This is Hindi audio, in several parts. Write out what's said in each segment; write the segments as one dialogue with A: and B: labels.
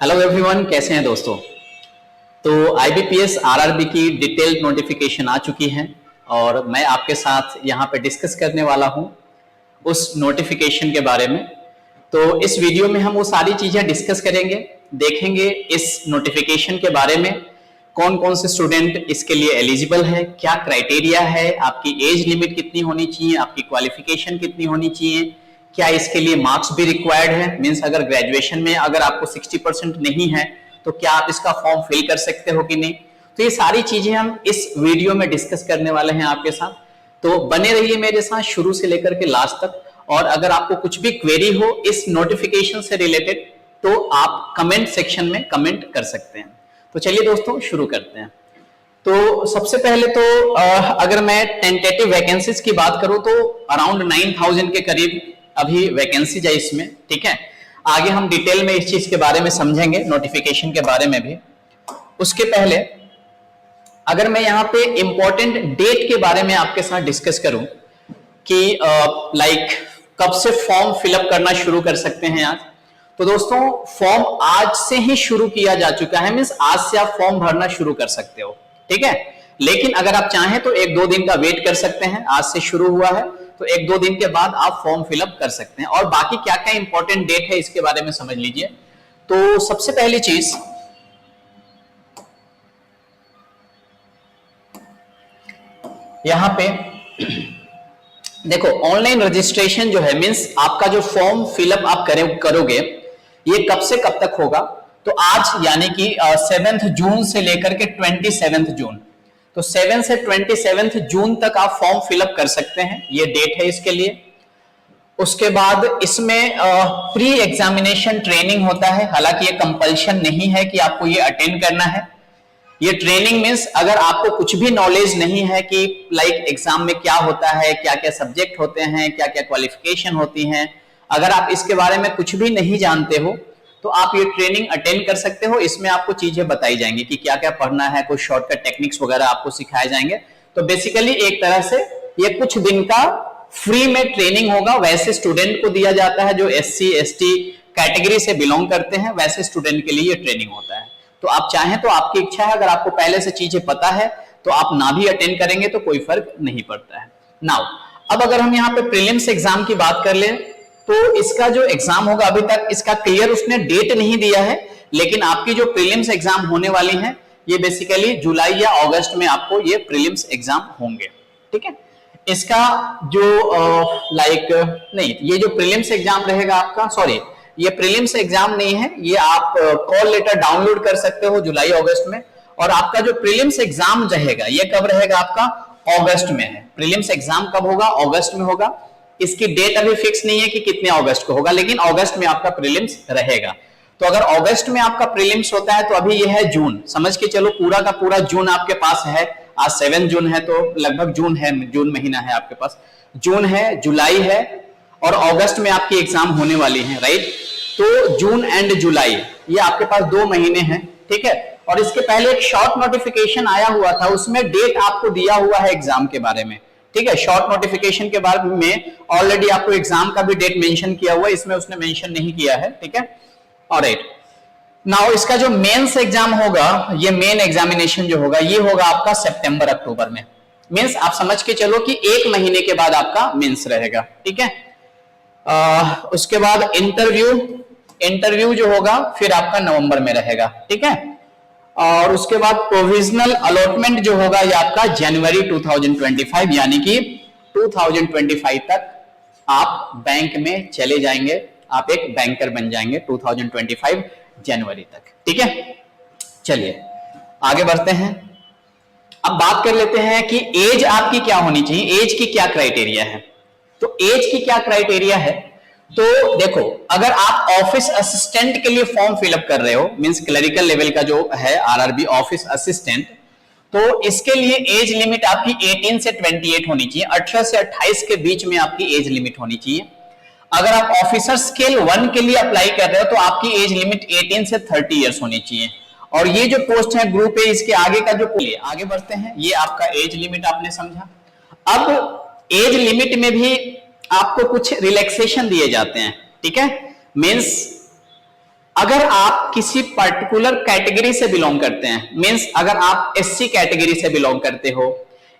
A: हेलो एवरीवन, कैसे हैं दोस्तों। तो आईबीपीएस आरआरबी की डिटेल्ड नोटिफिकेशन आ चुकी है और मैं आपके साथ यहाँ पे डिस्कस करने वाला हूँ उस नोटिफिकेशन के बारे में। तो इस वीडियो में हम वो सारी चीजें डिस्कस करेंगे, देखेंगे इस नोटिफिकेशन के बारे में, कौन कौन से स्टूडेंट इसके लिए एलिजिबल है, क्या क्राइटेरिया है, आपकी एज लिमिट कितनी होनी चाहिए, आपकी क्वालिफिकेशन कितनी होनी चाहिए, क्या इसके लिए मार्क्स भी रिक्वायर्ड है, मींस अगर ग्रेजुएशन में अगर आपको 60% नहीं है तो क्या आप इसका फॉर्म फिल कर सकते हो कि नहीं। तो ये सारी चीजें हम इस वीडियो में डिस्कस करने वाले हैं आपके साथ। तो बने रहिए मेरे साथ शुरू से लेकर के लास्ट तक। और अगर आपको कुछ भी क्वेरी हो इस नोटिफिकेशन से रिलेटेड तो आप कमेंट सेक्शन में कमेंट कर सकते हैं। तो चलिए दोस्तों शुरू करते हैं। तो सबसे पहले तो अगर मैं टेंटेटिव वैकेंसीज की बात करूं तो अराउंड 9000 के करीब अभी वैकेंसीज है इसमें, ठीक है। आगे हम डिटेल में इस चीज के बारे में समझेंगे, नोटिफिकेशन के बारे में भी। उसके पहले अगर मैं यहाँ पे इंपॉर्टेंट डेट के बारे में आपके साथ डिस्कस करूं कि लाइक कब से फॉर्म फिलअप करना शुरू कर सकते हैं आज, तो दोस्तों फॉर्म आज से ही शुरू किया जा चुका है, मींस आज से आप फॉर्म भरना शुरू कर सकते हो, ठीक है। लेकिन अगर आप चाहें तो 1-2 दिन का वेट कर सकते हैं। आज से शुरू हुआ है तो 1-2 दिन के बाद आप फॉर्म फिलअप कर सकते हैं। और बाकी क्या क्या इंपॉर्टेंट डेट है इसके बारे में समझ लीजिए। तो सबसे पहली चीज, यहां पे देखो ऑनलाइन रजिस्ट्रेशन जो है, मींस आपका जो फॉर्म फिलअप आप करोगे ये कब से कब तक होगा। तो आज यानी कि 7 जून से लेकर के 27 जून, तो 7 से 27 जून तक आप फॉर्म फिलअप कर सकते हैं, ये डेट है इसके लिए। उसके बाद इसमें प्री एग्जामिनेशन ट्रेनिंग होता है, हालांकि ये कंपल्शन नहीं है कि आपको ये अटेंड करना है। ये ट्रेनिंग मींस अगर आपको कुछ भी नॉलेज नहीं है कि लाइक एग्जाम में क्या होता है, क्या क्या सब्जेक्ट होते हैं, क्या क्या क्वालिफिकेशन होती हैं, अगर आप इसके बारे में कुछ भी नहीं जानते हो तो आप ये ट्रेनिंग अटेंड कर सकते हो। इसमें आपको चीजें बताई जाएंगी कि क्या क्या पढ़ना है, कुछ शॉर्टकट टेक्निक्स वगैरह आपको सिखाए जाएंगे। तो बेसिकली एक तरह से ये कुछ दिन का फ्री में ट्रेनिंग होगा। वैसे स्टूडेंट को दिया जाता है जो SC ST कैटेगरी से बिलोंग करते हैं, वैसे स्टूडेंट के लिए ये ट्रेनिंग होता है। तो आप चाहें तो आपकी इच्छा है, अगर आपको पहले से चीजें पता है तो आप ना भी अटेंड करेंगे तो कोई फर्क नहीं पड़ता है। नाउ अब अगर हम यहाँ पे प्रीलिम्स एग्जाम की बात कर लें तो इसका जो एग्जाम होगा, अभी तक इसका क्लियर उसने डेट नहीं दिया है, लेकिन आपकी जो प्रीलिम्स एग्जाम होने वाली है ये बेसिकली जुलाई या अगस्त में आपको ये प्रीलिम्स एग्जाम होंगे, ठीक है। इसका जो नहीं, ये जो प्रीलिम्स एग्जाम रहेगा आपका, सॉरी ये प्रीलिम्स एग्जाम नहीं है, ये आप कॉल लेटर डाउनलोड कर सकते हो जुलाई अगस्त में। और आपका जो प्रीलिम्स एग्जाम रहेगा ये कब रहेगा, आपका अगस्त में है। प्रीलिम्स एग्जाम कब होगा, अगस्त में होगा। इसकी डेट अभी फिक्स नहीं है कि कितने अगस्त को होगा, लेकिन अगस्त में आपका प्रीलिम्स रहेगा। तो अगर अगस्त में आपका प्रीलिम्स होता है तो अभी ये है जून, समझ के चलो पूरा का पूरा जून आपके पास है। आज 7 जून है तो लगभग जून है, जून महीना है आपके पास, जून है, जुलाई है और अगस्त में आपकी एग्जाम होने वाली है, राइट। तो जून एंड जुलाई ये आपके पास 2 महीने हैं, ठीक है। और इसके पहले एक शॉर्ट नोटिफिकेशन आया हुआ था, उसमें डेट आपको दिया हुआ है एग्जाम के बारे में, ठीक है। शॉर्ट नोटिफिकेशन के बारे में ऑलरेडी आपको एग्जाम का भी डेट मेंशन किया हुआ है, इसमें उसने मेंशन नहीं किया है, ठीक है। ऑलराइट, नाउ इसका जो मेंस एग्जाम होगा, ये मेन एग्जामिनेशन जो होगा ये होगा आपका सितंबर अक्टूबर में। मींस आप समझ के चलो कि 1 महीने के बाद आपका मेंस रहेगा, ठीक है। उसके बाद इंटरव्यू जो होगा फिर आपका नवंबर में रहेगा, ठीक है। और उसके बाद प्रोविजनल अलॉटमेंट जो होगा ये आपका जनवरी 2025, यानी कि 2025 तक आप बैंक में चले जाएंगे, आप एक बैंकर बन जाएंगे 2025 जनवरी तक, ठीक है। चलिए आगे बढ़ते हैं। अब बात कर लेते हैं कि एज आपकी क्या होनी चाहिए, एज की क्या क्राइटेरिया है। तो एज की क्या क्राइटेरिया है, तो देखो अगर आप ऑफिस असिस्टेंट के लिए फॉर्म फिलअप कर रहे हो, मींस क्लरिकल लेवल का जो है आरआरबी ऑफिस असिस्टेंट, तो इसके लिए एज लिमिट आपकी 18 से 28 होनी चाहिए, 18 से 28 के बीच में आपकी एज लिमिट होनी चाहिए। अगर आप ऑफिसर स्केल 1 के लिए अप्लाई कर रहे हो तो आपकी एज लिमिट 18 से 30 इयर्स होनी चाहिए। और ये जो पोस्ट है ग्रुप ए, इसके आगे का जो आगे बढ़ते हैं, ये आपका एज लिमिट आपने समझा। अब एज लिमिट में भी आपको कुछ रिलैक्सेशन दिए जाते हैं, ठीक है। मींस अगर आप किसी पर्टिकुलर कैटेगरी से बिलोंग करते हैं, मींस अगर आप एससी कैटेगरी से बिलोंग करते हो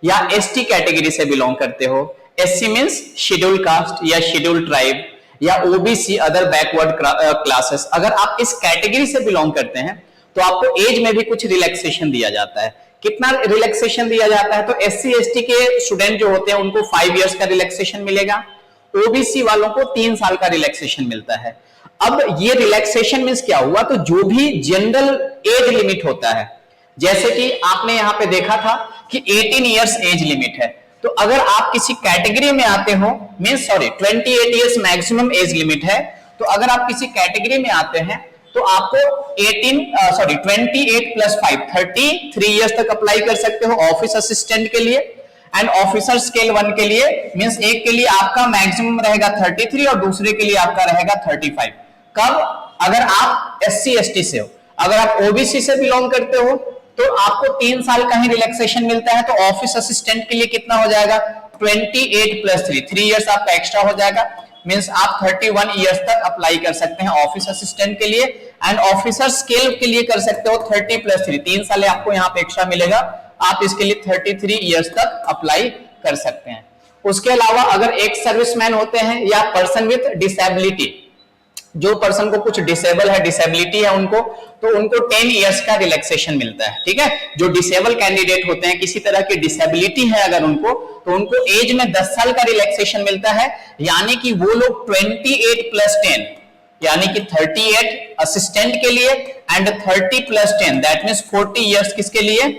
A: या एसटी कैटेगरी से बिलोंग करते हो, एससी मींस शेड्यूल्ड कास्ट या शेड्यूल्ड ट्राइब या ओबीसी अदर बैकवर्ड क्लासेस, अगर आप इस कैटेगरी से बिलोंग करते हैं तो आपको एज में भी कुछ रिलैक्सेशन दिया जाता है। कितना रिलैक्सेशन दिया जाता है? तो एससी एसटी के स्टूडेंट जो होते हैं उनको 5 इयर्स का रिलैक्सेशन मिलेगा, ओबीसी वालों को 3 साल का रिलैक्सेशन मिलता है। अब ये रिलैक्सेशन मींस क्या हुआ? तो जो भी जनरल एज लिमिट होता है, जैसे कि आपने यहां पे देखा था कि 18 इयर्स एज लिमिट है, तो अगर आप किसी कैटेगरी में आते हो, means 28 years maximum age limit है, तो अगर आप किसी कैटेगरी में आते हैं तो आपको 28 प्लस 5 33 इयर्स तक अप्लाई कर सकते हो ऑफिस असिस्टेंट के लिए। एंड ऑफिसर स्केल 1 के लिए मींस एक के लिए आपका मैक्सिमम रहेगा 33 और दूसरे के लिए आपका रहेगा 35। कब? अगर आप एससी एसटी से हो। अगर आप ओबीसी से बिलोंग करते हो तो आपको 3 साल का ही रिलैक्सेशन मिलता है, तो ऑफिस असिस्टेंट के लिए कितना हो जाएगा? 28 प्लस 3 इयर्स आपका एक्स्ट्रा हो जाएगा, मींस आप 31 इयर्स तक अप्लाई कर सकते हैं ऑफिस असिस्टेंट के लिए। एंड ऑफिसर स्केल के लिए कर सकते हो 30 प्लस 3 साल आपको यहाँ पे एक्स्ट्रा मिलेगा, आप इसके लिए 33 इयर्स तक अप्लाई कर सकते हैं। उसके अलावा अगर एक्स सर्विसमैन होते हैं या पर्सन विथ डिसेबिलिटी, जो पर्सन को कुछ डिसेबल है, डिसेबिलिटी है उनको, तो उनको 10 इयर्स का रिलैक्सेशन मिलता है। ठीक है, जो डिसेबल कैंडिडेट होते हैं, किसी तरह की डिसेबिलिटी है अगर उनको, तो उनको एज में 10 साल का रिलैक्सेशन मिलता है, यानी कि वो लोग 28 प्लस 10 यानी कि 38 असिस्टेंट के लिए and 30 plus 10 that means 40 years किसके लिए?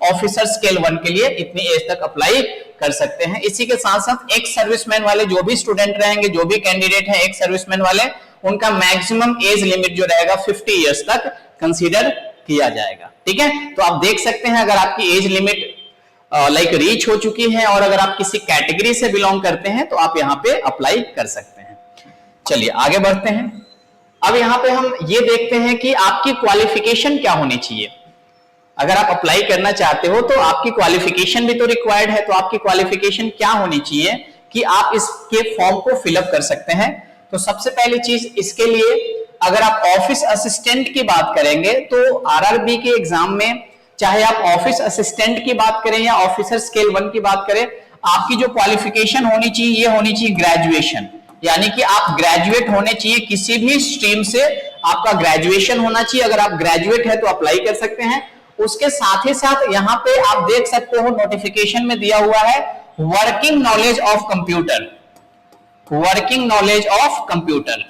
A: ऑफिसर स्केल 1 के लिए इतनी एज तक अप्लाई कर सकते हैं। इसी के साथ साथ एक्स सर्विसमैन वाले जो भी स्टूडेंट रहेंगे, जो भी कैंडिडेट है एक्स सर्विसमैन वाले, उनका मैक्सिमम एज लिमिट जो रहेगा 50 इयर्स तक कंसीडर किया जाएगा। ठीक है, तो आप देख सकते हैं अगर आपकी एज लिमिट रीच हो चुकी है और अगर आप किसी कैटेगरी से बिलोंग करते हैं तो आप यहाँ पे अप्लाई कर सकते हैं। चलिए आगे बढ़ते हैं। अब यहाँ पे हम ये देखते हैं कि आपकी क्वालिफिकेशन क्या होनी चाहिए। अगर आप अप्लाई करना चाहते हो तो आपकी क्वालिफिकेशन भी तो रिक्वायर्ड है, तो आपकी क्वालिफिकेशन क्या होनी चाहिए कि आप इसके फॉर्म को फिलअप कर सकते हैं। तो सबसे पहली चीज इसके लिए, अगर आप ऑफिस असिस्टेंट की बात करेंगे तो आरआरबी के एग्जाम में चाहे आप ऑफिस असिस्टेंट की बात करें या ऑफिसर स्केल 1 की बात करें, आपकी जो क्वालिफिकेशन होनी चाहिए ये होनी चाहिए ग्रेजुएशन, यानी कि आप ग्रेजुएट होने चाहिए किसी भी स्ट्रीम से, आपका ग्रेजुएशन होना चाहिए। अगर आप ग्रेजुएट है तो अप्लाई कर सकते हैं। उसके साथ ही साथ यहां पे आप देख सकते हो नोटिफिकेशन में दिया हुआ है working knowledge of computer, working knowledge of computer,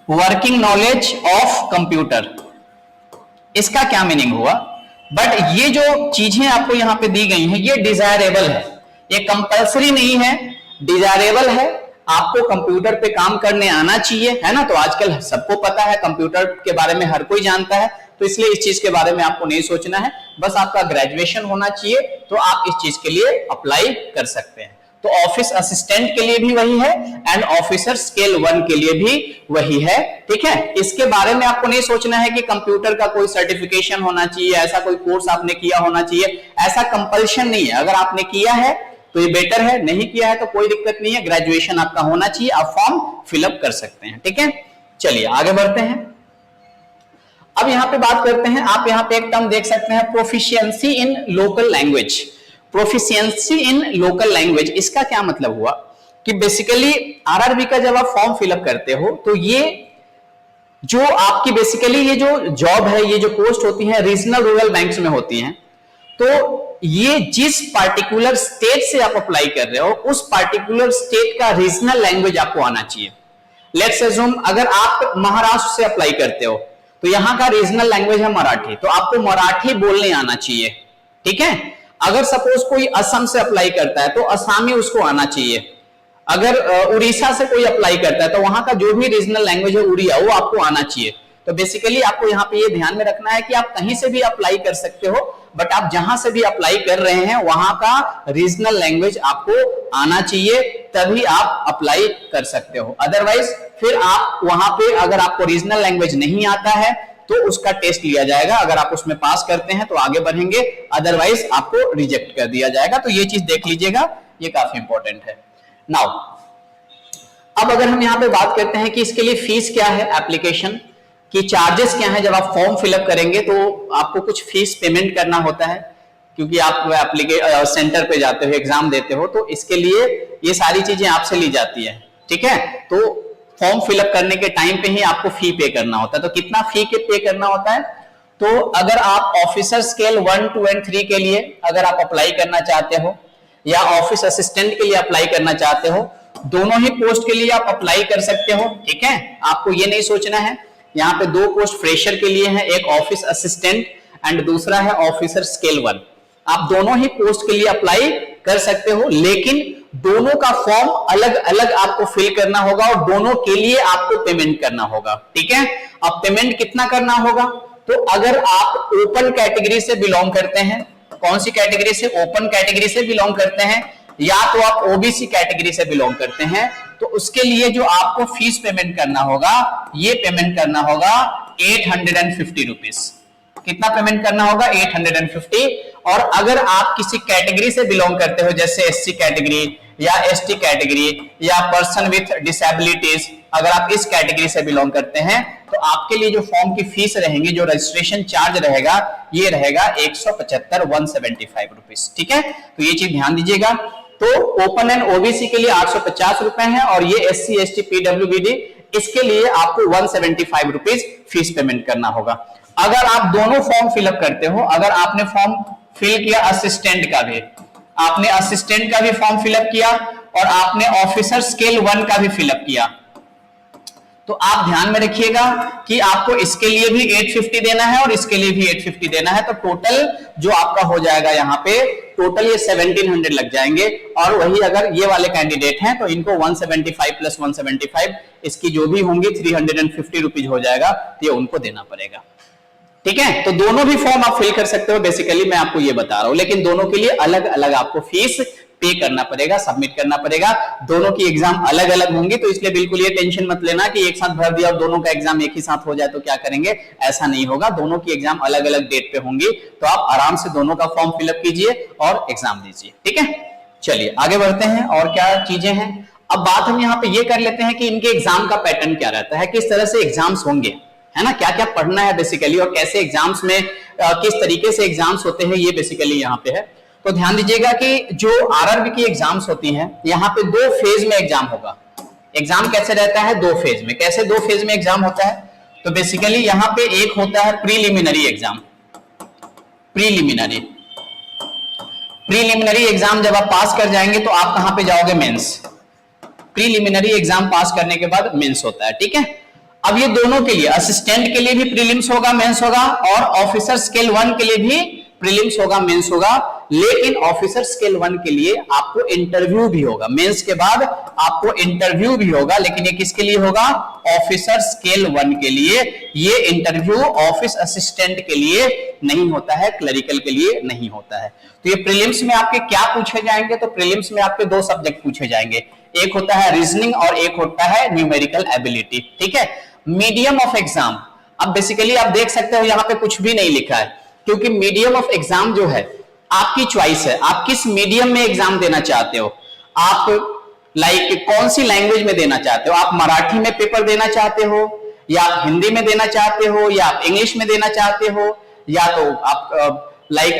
A: working knowledge of computer, इसका क्या मीनिंग हुआ? बट ये जो चीजें आपको यहां पे दी गई हैं ये डिजायरेबल है, ये कंपलसरी नहीं है, डिजायरेबल है। आपको कंप्यूटर पे काम करने आना चाहिए, है ना? तो आजकल सबको पता है, कंप्यूटर के बारे में हर कोई जानता है, तो इसलिए इस चीज के बारे में आपको नहीं सोचना है, बस आपका ग्रेजुएशन होना चाहिए, तो आप इस चीज के लिए अप्लाई कर सकते हैं। तो ऑफिस असिस्टेंट के लिए भी वही है एंड ऑफिसर स्केल 1 के लिए भी वही है। ठीक है, इसके बारे में आपको नहीं सोचना है कि कंप्यूटर का कोई सर्टिफिकेशन होना चाहिए, ऐसा कोई कोर्स आपने किया होना चाहिए, ऐसा कंपल्शन नहीं है। अगर आपने किया है तो ये बेटर है, नहीं किया है तो कोई दिक्कत नहीं है, ग्रेजुएशन आपका होना चाहिए, आप फॉर्म फिलअप कर सकते हैं। ठीक है, चलिए आगे बढ़ते हैं। अब यहां पे बात करते हैं, आप यहां पे एक टर्म देख सकते हैं प्रोफिशिएंसी इन लोकल लैंग्वेज। प्रोफिशिएंसी इन लोकल लैंग्वेज, इसका क्या मतलब हुआ कि बेसिकली आरआरबी का जब आप फॉर्म फिलअप करते हो तो ये जो आपकी बेसिकली ये जो जॉब है, ये जो पोस्ट होती है रीजनल रूरल बैंक्स में होती हैं, तो ये जिस पार्टिकुलर स्टेट से आप अप्लाई कर रहे हो उस पार्टिकुलर स्टेट का रीजनल लैंग्वेज आपको आना चाहिए। लेट्स अज्यूम अगर आप महाराष्ट्र से अप्लाई करते हो तो यहां का रीजनल लैंग्वेज है मराठी, तो आपको मराठी बोलने आना चाहिए। ठीक है, अगर सपोज कोई असम से अप्लाई करता है तो असमी उसको आना चाहिए। अगर उड़ीसा से कोई अप्लाई करता है तो वहां का जो भी रीजनल लैंग्वेज है उड़िया, वो आपको आना चाहिए। तो बेसिकली आपको यहाँ पे ये ध्यान में रखना है कि आप कहीं से भी अप्लाई कर सकते हो, बट आप जहां से भी अप्लाई कर रहे हैं वहां का रीजनल लैंग्वेज आपको आना चाहिए, तभी आप अप्लाई कर सकते हो। अदरवाइज फिर आप वहां पे अगर आपको रीजनल लैंग्वेज नहीं आता है तो उसका टेस्ट लिया जाएगा, अगर आप उसमें पास करते हैं तो आगे बढ़ेंगे, अदरवाइज आपको रिजेक्ट कर दिया जाएगा। तो ये चीज देख लीजिएगा, ये काफी इंपॉर्टेंट है। नाउ अब अगर हम यहाँ पे बात करते हैं कि इसके लिए फीस क्या है, एप्लीकेशन की चार्जेस क्या है, जब आप फॉर्म फिलअप करेंगे तो आपको कुछ फीस पेमेंट करना होता है, क्योंकि आप सेंटर पे जाते हो, एग्जाम देते हो, तो इसके लिए ये सारी चीजें आपसे ली जाती है, ठीक है। तो फॉर्म फिलअप करने के टाइम पे ही आपको फी पे करना होता है। तो कितना फी के पे करना होता है, तो अगर आप ऑफिसर स्केल 1, 2 एंड 3 के लिए अगर आप अप्लाई करना चाहते हो, या ऑफिस असिस्टेंट के लिए अप्लाई करना चाहते हो, दोनों ही पोस्ट के लिए आप अप्लाई कर सकते हो, ठीक है। आपको ये नहीं सोचना है, यहाँ पे 2 पोस्ट फ्रेशर के लिए है, एक ऑफिस असिस्टेंट एंड दूसरा है ऑफिसर स्केल 1। आप दोनों ही पोस्ट के लिए अप्लाई कर सकते हो, लेकिन दोनों का फॉर्म अलग अलग आपको फिल करना होगा और दोनों के लिए आपको पेमेंट करना होगा, ठीक है। अब पेमेंट कितना करना होगा, तो अगर आप ओपन कैटेगरी से बिलोंग करते हैं, कौन सी कैटेगरी से, ओपन कैटेगरी से बिलोंग करते हैं, या तो आप ओबीसी कैटेगरी से बिलोंग करते हैं, तो उसके लिए जो आपको फीस पेमेंट करना होगा, ये पेमेंट करना होगा 850 रुपीज। कितना पेमेंट करना होगा, 850। और अगर आप किसी कैटेगरी से बिलोंग करते हो, जैसे एससी कैटेगरी या एसटी कैटेगरी या पर्सन विथ डिसेबिलिटीज, अगर आप इस कैटेगरी से बिलोंग करते हैं, तो आपके लिए जो फॉर्म की फीस रहेंगी, जो रजिस्ट्रेशन चार्ज रहेगा, ये रहेगा 175 रुपीज, ठीक है। तो ये चीज ध्यान दीजिएगा। तो ओपन एंड ओबीसी के लिए 850 रुपए है, और ये एससी एसटी पीडब्ल्यूबीडी इसके लिए आपको 175 रुपीज फीस पेमेंट करना होगा। अगर आप दोनों फॉर्म फिलअप करते हो, अगर आपने फॉर्म फिल किया असिस्टेंट का भी, आपने असिस्टेंट का भी फॉर्म फिलअप किया और आपने ऑफिसर स्केल 1 का भी फिलअप किया, तो आप ध्यान में रखिएगा कि आपको इसके लिए भी 850 देना है और इसके लिए भी 850 देना है। तो टोटल जो आपका हो जाएगा यहाँ पे, टोटल ये 1700 लग जाएंगे। और वही अगर ये वाले कैंडिडेट हैं तो इनको 175 प्लस 175 इसकी जो भी होंगी 350 रुपीज हो जाएगा, तो ये उनको देना पड़ेगा, ठीक है। तो दोनों भी फॉर्म आप फिल कर सकते हो, बेसिकली मैं आपको ये बता रहा हूं, लेकिन दोनों के लिए अलग अलग आपको फीस पे करना पड़ेगा, सबमिट करना पड़ेगा। दोनों की एग्जाम अलग अलग होंगी, तो इसलिए बिल्कुल ये टेंशन मत लेना कि एक साथ भर दिया और दोनों का एग्जाम एक ही साथ हो जाए तो क्या करेंगे, ऐसा नहीं होगा। दोनों की एग्जाम अलग अलग डेट पे होंगी, तो आप आराम से दोनों का फॉर्म फिलअप कीजिए और एग्जाम दीजिए, ठीक है। चलिए आगे बढ़ते हैं, और क्या चीजें हैं। अब बात हम यहाँ पे ये कर लेते हैं कि इनके एग्जाम का पैटर्न क्या रहता है, किस तरह से एग्जाम्स होंगे, है ना, क्या क्या पढ़ना है बेसिकली, और कैसे एग्जाम्स में किस तरीके से एग्जाम्स होते हैं, ये बेसिकली यहाँ पे है। तो ध्यान दीजिएगा कि जो आरआरबी की एग्जाम्स होती हैं, यहाँ पे 2 फेज में एग्जाम होगा। एग्जाम कैसे रहता है, 2 फेज में। कैसे 2 फेज में एग्जाम होता है, तो बेसिकली यहाँ पे एक होता है प्रीलिमिनरी एग्जाम। प्रीलिमिनरी एग्जाम जब आप पास कर जाएंगे तो आप कहां पे जाओगे, मेंस। प्रीलिमिनरी एग्जाम पास करने के बाद मेंस होता है, ठीक है। अब ये दोनों के लिए, असिस्टेंट के लिए भी प्रीलिम्स होगा, मेंस होगा, और ऑफिसर स्केल 1 के लिए भी प्रीलिम्स होगा, मेंस होगा। लेकिन ऑफिसर स्केल 1 के लिए आपको इंटरव्यू भी होगा, मेंस के बाद आपको इंटरव्यू भी होगा, लेकिन ये किसके लिए होगा, ऑफिसर स्केल 1 के लिए। ये इंटरव्यू ऑफिस असिस्टेंट के लिए नहीं होता है, क्लरिकल के लिए नहीं होता है। तो ये प्रीलिम्स में आपके क्या पूछे जाएंगे, तो प्रीलिम्स में आपके 2 सब्जेक्ट पूछे जाएंगे, एक होता है रीजनिंग और एक होता है न्यूमेरिकल एबिलिटी, ठीक है। मीडियम ऑफ एग्जाम, अब बेसिकली आप देख सकते हो यहाँ पे कुछ भी नहीं लिखा है, क्योंकि मीडियम ऑफ एग्जाम जो है आपकी चॉइस है, आप किस मीडियम में एग्जाम देना चाहते हो। आप कौन सी लैंग्वेज में देना चाहते हो, आप मराठी में पेपर देना चाहते हो, या आप हिंदी में देना चाहते हो, या आप इंग्लिश में देना चाहते हो, या तो आप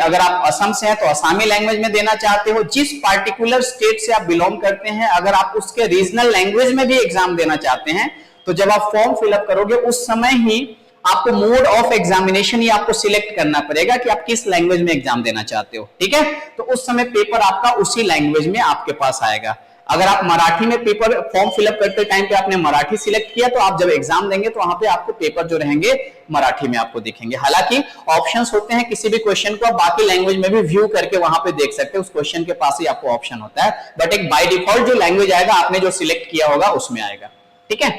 A: अगर आप असम से हैं तो असामी लैंग्वेज में देना चाहते हो। जिस पार्टिकुलर स्टेट से आप बिलोंग करते हैं, अगर आप उसके रीजनल लैंग्वेज में भी एग्जाम देना चाहते हैं, तो जब आप फॉर्म फिलअप करोगे उस समय ही आपको मोड ऑफ एग्जामिनेशन ही आपको सिलेक्ट करना पड़ेगा कि आप किस लैंग्वेज में एग्जाम देना चाहते हो, ठीक है। तो उस समय पेपर आपका उसी लैंग्वेज में आपके पास आएगा। अगर आप मराठी में पेपर फॉर्म फिलअप करते टाइम पे आपने मराठी सिलेक्ट किया, तो आप जब एग्जाम देंगे तो वहां पे आपको पेपर जो रहेंगे मराठी में आपको दिखेंगे। हालांकि ऑप्शंस होते हैं, किसी भी क्वेश्चन को आप बाकी लैंग्वेज में भी व्यू करके वहां पे देख सकते हैं, उस क्वेश्चन के पास ही आपको ऑप्शन होता है, बट एक बाय डिफॉल्ट जो लैंग्वेज आएगा आपने जो सिलेक्ट किया होगा उसमें आएगा, ठीक है।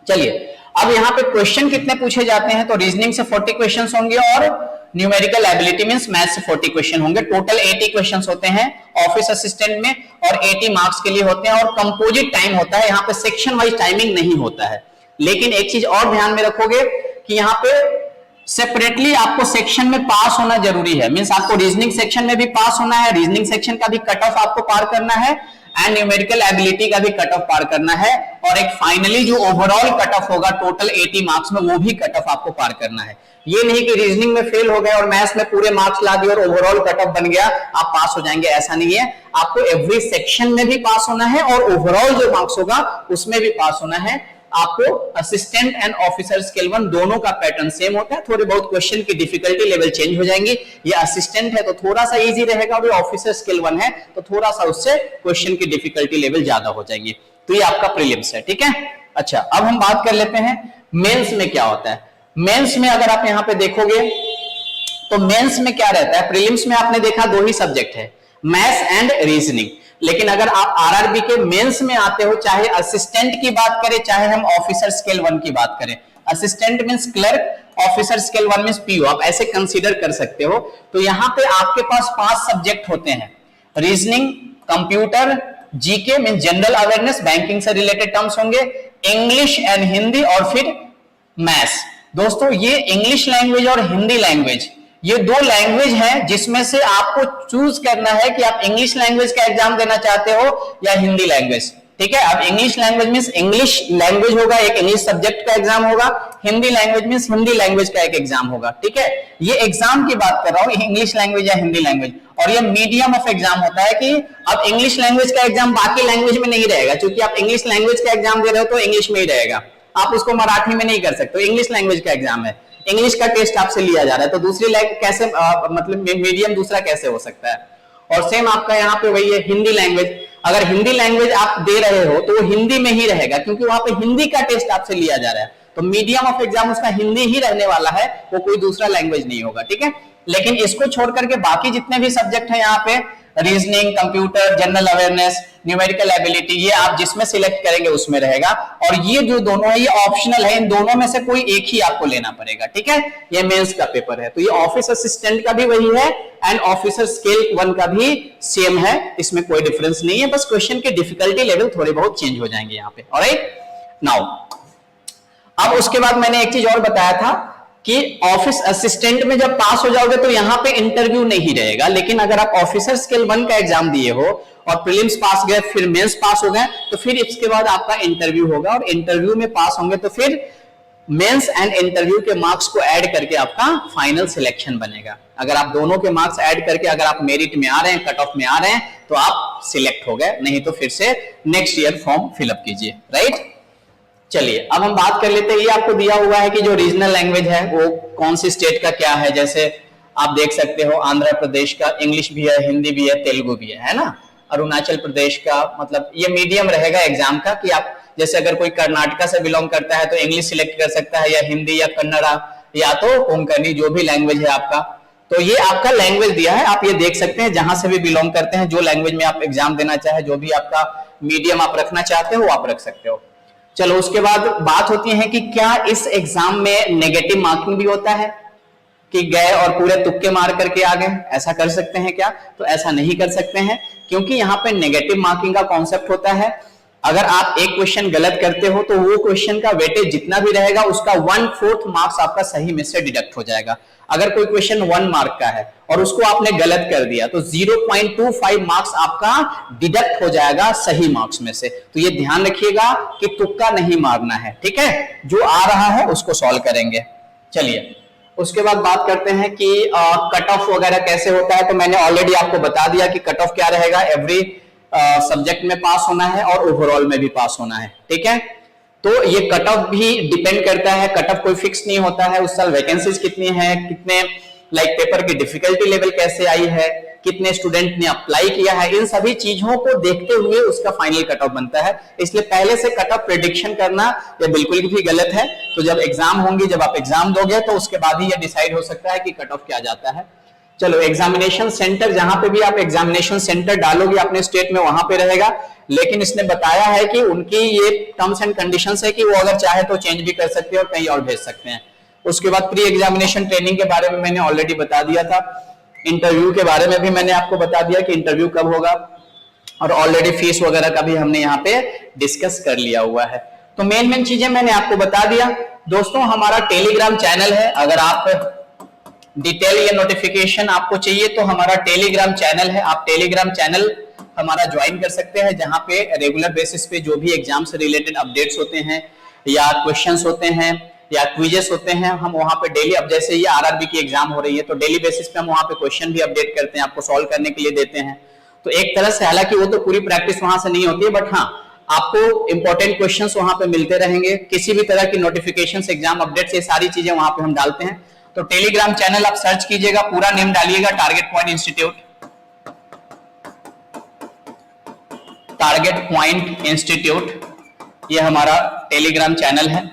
A: चलिए अब यहाँ पे क्वेश्चन कितने पूछे जाते हैं, तो रीजनिंग से 40 क्वेश्चन होंगे और न्यूमेरिकल एबिलिटी मींस मैथ से 40 क्वेश्चन होंगे। टोटल 80 क्वेश्चन होते हैं ऑफिस असिस्टेंट में, और 80 मार्क्स के लिए होते हैं, और कंपोजिट टाइम होता है, यहाँ पे सेक्शन वाइज टाइमिंग नहीं होता है। लेकिन एक चीज और ध्यान में रखोगे कि यहाँ पे सेपरेटली आपको सेक्शन में पास होना जरूरी है, मींस आपको रीजनिंग सेक्शन में भी पास होना है, रीजनिंग सेक्शन का भी कट ऑफ आपको पार करना है, एंड न्यूमेरिकल एबिलिटी का भी कट ऑफ पार करना है, और एक फाइनली जो ओवरऑल कट ऑफ होगा टोटल 80 मार्क्स में, वो भी कट ऑफ आपको पार करना है। ये नहीं कि रीजनिंग में फेल हो गए और मैथ्स में पूरे मार्क्स ला दिए और ओवरऑल कट ऑफ बन गया आप पास हो जाएंगे, ऐसा नहीं है। आपको एवरी सेक्शन में भी पास होना है और ओवरऑल जो मार्क्स होगा उसमें भी पास होना है। आपको असिस्टेंट एंड ऑफिसर स्केल 1 दोनों का पैटर्न सेम होता है, थोड़े बहुत क्वेश्चन की डिफिकल्टी लेवल चेंज हो जाएंगी। ये असिस्टेंट है तो थोड़ा सा इजी रहेगा, और ऑफिसर स्केल 1 है तो थोड़ा सा उससे क्वेश्चन की डिफिकल्टी लेवल ज्यादा हो जाएगी। तो ये आपका प्रीलिम्स है, ठीक है। अच्छा, अब हम बात कर लेते हैं मेंस में क्या होता है। मेंस में अगर आप यहां पे देखोगे तो मेंस में क्या रहता है, प्रीलिम्स में आपने देखा 2 ही सब्जेक्ट है, मैथ्स एंड रीजनिंग। लेकिन अगर आप आरआरबी के मेंस में आते हो, चाहे असिस्टेंट की बात करें चाहे हम ऑफिसर स्केल 1 की बात करें, assistant means clerk, officer scale 1 means PO, आप ऐसे कंसीडर कर सकते हो। तो यहां पे आपके पास 5 सब्जेक्ट होते हैं, reasoning, computer, GK means general awareness, banking से रिलेटेड टर्म्स होंगे, इंग्लिश एंड हिंदी, और फिर मैथ्स। दोस्तों ये इंग्लिश लैंग्वेज और हिंदी लैंग्वेज, ये 2 लैंग्वेज हैं जिसमें से आपको चूज करना है कि आप इंग्लिश लैंग्वेज का एग्जाम देना चाहते हो या हिंदी लैंग्वेज, ठीक है। अब English language means English language होगा, एक इंग्लिश सब्जेक्ट का एग्जाम होगा, Hindi language means Hindi language का एक एग्जाम होगा, ठीक है। ये एग्जाम की बात कर रहा हूं, इंग्लिश लैंग्वेज या हिंदी लैंग्वेज, और ये मीडियम ऑफ एग्जाम होता है कि अब इंग्लिश लैंग्वेज का एग्जाम बाकी लैंग्वेज में नहीं रहेगा, क्योंकि आप इंग्लिश लैंग्वेज का एग्जाम दे रहे हो तो इंग्लिश में ही रहेगा, आप उसको मराठी में नहीं कर सकते, इंग्लिश लैंग्वेज का एग्जाम है, इंग्लिश का टेस्ट आपसे लिया जा रहा है, तो दूसरी लैंग्वेज कैसे मतलब मीडियम दूसरा कैसे हो सकता है। और सेम आपका यहाँ पे वही है हिंदी लैंग्वेज, अगर हिंदी लैंग्वेज आप दे रहे हो तो वो हिंदी में ही रहेगा, क्योंकि वहां पे हिंदी का टेस्ट आपसे लिया जा रहा है, तो मीडियम ऑफ एग्जाम उसका हिंदी ही रहने वाला है, वो कोई दूसरा लैंग्वेज नहीं होगा, ठीक है। लेकिन इसको छोड़ करके बाकी जितने भी सब्जेक्ट है यहाँ पे, reasoning, computer, general awareness, numerical ability, ये आप जिसमें सिलेक्ट करेंगे उसमें रहेगा, और ये जो दोनों है ये ऑप्शनल है, इन दोनों में से कोई एक ही आपको लेना पड़ेगा, ठीक है। ये मेंस का पेपर है, तो ये ऑफिस असिस्टेंट का भी वही है एंड ऑफिसर स्केल 1 का भी सेम है, इसमें कोई डिफरेंस नहीं है, बस क्वेश्चन के डिफिकल्टी लेवल थोड़े बहुत चेंज हो जाएंगे यहाँ पे। ऑलराइट, नाउ अब उसके बाद मैंने एक चीज और बताया था कि ऑफिस असिस्टेंट में जब पास हो जाओगे तो यहां पे इंटरव्यू नहीं रहेगा, लेकिन अगर आप ऑफिसर स्केल 1 का एग्जाम दिए हो और प्रीलिम्स पास गए, फिर मेंस पास हो गए, तो फिर इसके बाद आपका इंटरव्यू होगा, और इंटरव्यू में पास होंगे तो फिर मेंस एंड इंटरव्यू के मार्क्स को ऐड करके आपका फाइनल सिलेक्शन बनेगा। अगर आप दोनों के मार्क्स ऐड करके अगर आप मेरिट में आ रहे हैं, कट ऑफ में आ रहे हैं, तो आप सिलेक्ट हो गए, नहीं तो फिर से नेक्स्ट ईयर फॉर्म फिलअप कीजिए, राइट। चलिए अब हम बात कर लेते हैं, ये आपको दिया हुआ है कि जो रीजनल लैंग्वेज है वो कौन सी स्टेट का क्या है, जैसे आप देख सकते हो आंध्र प्रदेश का इंग्लिश भी है, हिंदी भी है, तेलुगु भी है ना। अरुणाचल प्रदेश का, मतलब ये मीडियम रहेगा एग्जाम का कि आप जैसे अगर कोई कर्नाटका से बिलोंग करता है तो इंग्लिश सिलेक्ट कर सकता है, या हिंदी या कन्नड़ा या तो कोंकणी, जो भी लैंग्वेज है आपका। तो ये आपका लैंग्वेज दिया है, आप ये देख सकते हैं जहां से भी बिलोंग करते हैं, जो लैंग्वेज में आप एग्जाम देना चाहे, जो भी आपका मीडियम आप रखना चाहते हो वो आप रख सकते हो। चलो उसके बाद बात होती है कि क्या इस एग्जाम में नेगेटिव मार्किंग भी होता है, कि गए और पूरे तुक्के मार करके आ गए, ऐसा कर सकते हैं क्या? तो ऐसा नहीं कर सकते हैं, क्योंकि यहाँ पे नेगेटिव मार्किंग का कॉन्सेप्ट होता है, अगर आप एक क्वेश्चन गलत करते हो तो वो क्वेश्चन का वेटेज जितना भी रहेगा उसका 1/4 मार्क्स आपका सही में से डिडक्ट हो जाएगा। अगर कोई क्वेश्चन 1 मार्क का है और उसको आपने गलत कर दिया तो 0.25 मार्क्स आपका डिडक्ट हो जाएगा सही मार्क्स में से। तो ये ध्यान रखिएगा कि तुक्का नहीं मारना है, ठीक है, जो आ रहा है उसको सॉल्व करेंगे। चलिए उसके बाद बात करते हैं कि कट ऑफ वगैरह कैसे होता है। तो मैंने ऑलरेडी आपको बता दिया कि कट ऑफ क्या रहेगा, एवरी सब्जेक्ट में पास होना है और ओवरऑल में भी पास होना है, ठीक है। तो ये कट ऑफ भी डिपेंड करता है, कट ऑफ कोई फिक्स नहीं होता है, उस साल वैकेंसीज कितनी है, कितने लाइक पेपर की डिफिकल्टी लेवल कैसे आई है, कितने स्टूडेंट ने अप्लाई किया है, इन सभी चीजों को देखते हुए उसका फाइनल कट ऑफ बनता है। इसलिए पहले से कट ऑफ प्रेडिक्शन करना ये बिल्कुल भी गलत है। तो जब एग्जाम होंगी, जब आप एग्जाम दोगे तो उसके बाद ही ये डिसाइड हो सकता है कि कट ऑफ क्या जाता है। चलो एग्जामिनेशन सेंटर, जहां पे भी आप एग्जामिनेशन सेंटर डालोगे अपने स्टेट में वहां पे रहेगा, लेकिन इसने बताया है कि उनकी ये टर्म्स एंड कंडीशंस है कि वो अगर चाहे तो चेंज भी कर सकते हैं और कहीं और भेज सकते हैं। उसके बाद प्री एग्जामिनेशन ट्रेनिंग के बारे में मैंने ऑलरेडी बता दिया था, इंटरव्यू के बारे में भी मैंने आपको बता दिया कि इंटरव्यू कब होगा, और ऑलरेडी फीस वगैरह का भी हमने यहाँ पे डिस्कस कर लिया हुआ है। तो मेन चीजें मैंने आपको बता दिया। दोस्तों हमारा टेलीग्राम चैनल है, अगर आप डिटेल या नोटिफिकेशन आपको चाहिए तो हमारा टेलीग्राम चैनल है, आप टेलीग्राम चैनल हमारा ज्वाइन कर सकते हैं, जहां पे रेगुलर बेसिस पे जो भी एग्जाम से रिलेटेड अपडेट्स होते हैं या क्वेश्चंस होते हैं या क्विजेस होते हैं, हम वहां पे डेली, अब जैसे ये आरआरबी की एग्जाम हो रही है तो डेली बेसिस पे हम वहां पे क्वेश्चन भी अपडेट करते हैं, आपको सॉल्व करने के लिए देते हैं। तो एक तरह से, हालांकि वो तो पूरी प्रैक्टिस वहां से नहीं होती है, बट हाँ आपको इंपॉर्टेंट क्वेश्चंस वहां पे मिलते रहेंगे, किसी भी तरह की नोटिफिकेशंस, एग्जाम अपडेट्स, ये सारी चीजें वहां पे हम डालते हैं। तो टेलीग्राम चैनल आप सर्च कीजिएगा, पूरा नेम डालिएगा target point institute, target point institute, ये हमारा टेलीग्राम चैनल है।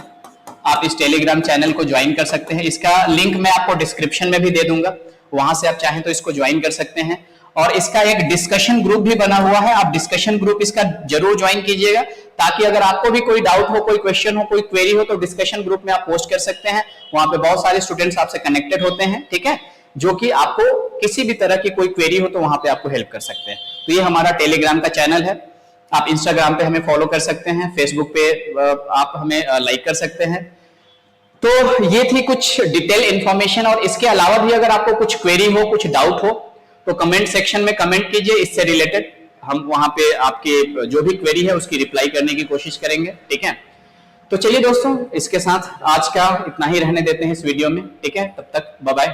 A: आप इस टेलीग्राम चैनल को ज्वाइन कर सकते हैं, इसका लिंक मैं आपको डिस्क्रिप्शन में भी दे दूंगा, वहां से आप चाहें तो इसको ज्वाइन कर सकते हैं। और इसका एक डिस्कशन ग्रुप भी बना हुआ है, आप डिस्कशन ग्रुप इसका जरूर ज्वाइन कीजिएगा, ताकि अगर आपको भी कोई डाउट हो, कोई क्वेश्चन हो, कोई क्वेरी हो, तो डिस्कशन ग्रुप में आप पोस्ट कर सकते हैं। वहां पे बहुत सारे स्टूडेंट्स आपसे कनेक्टेड होते हैं, ठीक है, जो कि आपको किसी भी तरह की कोई क्वेरी हो तो वहां पे आपको हेल्प कर सकते हैं। तो ये हमारा टेलीग्राम का चैनल है। आप इंस्टाग्राम पे हमें फॉलो कर सकते हैं, फेसबुक पे आप हमें लाइक कर सकते हैं। तो ये थी कुछ डिटेल इंफॉर्मेशन, और इसके अलावा भी अगर आपको कुछ क्वेरी हो, कुछ डाउट हो, तो कमेंट सेक्शन में कमेंट कीजिए, इससे रिलेटेड हम वहां पे आपके जो भी क्वेरी है उसकी रिप्लाई करने की कोशिश करेंगे, ठीक है। तो चलिए दोस्तों, इसके साथ आज का इतना ही रहने देते हैं इस वीडियो में, ठीक है। तब तक बाय बाय।